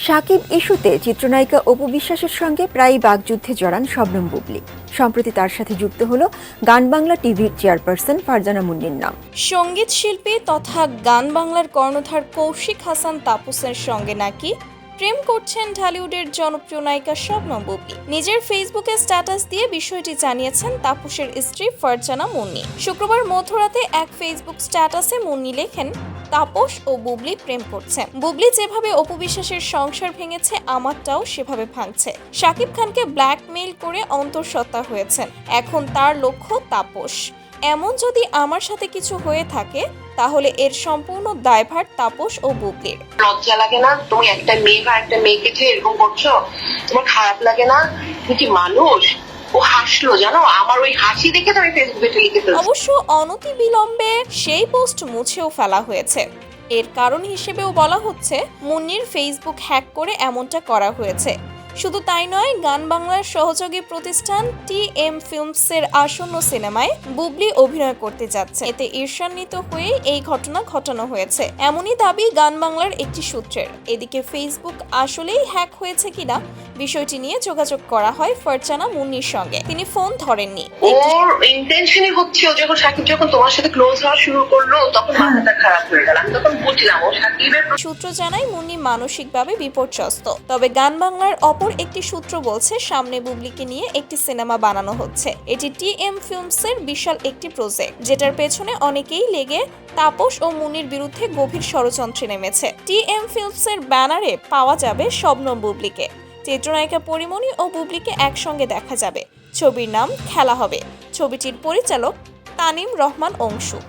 শাকিব ইস্যুতে চিত্রনায়িকা অপু বিশ্বাসের সঙ্গে প্রায়ই বাগযুদ্ধে জড়ান শবনম বুবলী। সম্প্রতি তার সাথে যুক্ত হলো গান বাংলা টিভির চেয়ারপারসন ফারজানা মুন্নির নাম। সঙ্গীত শিল্পী তথা গান বাংলার কর্ণধার কৌশিক হাসান তাপসের সঙ্গে নাকি প্রেম করছেন ঢালিউডের জনপ্রিয় নায়িকা শবনম বুবলী। নিজের ফেসবুকে স্ট্যাটাস দিয়ে বিষয়টি জানিয়েছেন তাপসের স্ত্রী ফারজানা মুন্নি। শুক্রবার মধ্যরাতে এক ফেসবুক স্ট্যাটাসে মুন্নি লেখেন, তাপস ও বুবলী প্রেম করছে। বুবলী যেভাবে অপু বিশ্বাসের সংসার ভেঙেছে, আমারটাও সেভাবে ভাঙছে। শাকিব খানকে ব্ল্যাকমেইল করে অন্তঃসত্ত্বা হয়েছেন, এখন তার লক্ষ্য তাপস। এমন যদি আমার সাথে কিছু হয়ে থাকে তাহলে এর সম্পূর্ণ দায়ভার তাপস ও বুবলীর। লজ্জা লাগে না? তুমি একটা মেয়ে বা একটা মেয়েকে যে এরকম করছো, তোমার খারাপ লাগে না? তুমি কি মানুষ? ও হাসলো, জানো, আমার ওই হাসি দেখে তো আমি ফেসবুকে লিখে ফেলছি। অবশ্য অনতি বিলম্বে সেই পোস্ট মুছেও ফেলা হয়েছে। এর কারণ হিসেবেও বলা হচ্ছে, মুন্নির ফেসবুক হ্যাক করে এমনটা করা হয়েছে। শুধু তাই নয়, গান বাংলার সহযোগী প্রতিষ্ঠান TM ফিল্মসের আসন্ন সিনেমায় বুবলী অভিনয় করতে যাচ্ছে। এতে ঈর্ষান্বিত হয়ে এই ঘটনা ঘটানো হয়েছে, এমনই দাবি গান বাংলার একটি সূত্রের। এদিকে ফেসবুক আসলেই হ্যাক হয়েছে কিনা বিষয়টি নিয়ে যোগাযোগ করা হয় ফারজানা মুন্নির সঙ্গে, তিনি ফোন ধরেননি। ওর ইন্টেনশনই হচ্ছে, ও যখন সাকিব যখন তোমার সাথে ক্লোজ হওয়া শুরু করলো তখন মাথাটা খারাপ হয়ে গেল। আমি তখন বুঝলাম ও সাকিবের। সূত্র জানায় মুন্নি মানসিকভাবে বিপর্যস্ত। তবে গান বাংলার অপর একটি সূত্র বলছে, সামনে বুবলীকে নিয়ে একটি সিনেমা বানানো হচ্ছে। এটি TM ফিল্মসের বিশাল একটি প্রজেক্ট, যেটার পেছনে অনেকেই লেগে তাপস ও মুন্নির বিরুদ্ধে গভীর ষড়যন্ত্রে নেমেছে। TM ফিল্মসের ব্যানারে পাওয়া যাবে শবনম বুবলীকে। চিত্রনায়িকা পরিমণি ও বুবলীকে একসঙ্গে দেখা যাবে। ছবির নাম খেলা হবে। ছবিটির পরিচালক তানিম রহমান অংশু।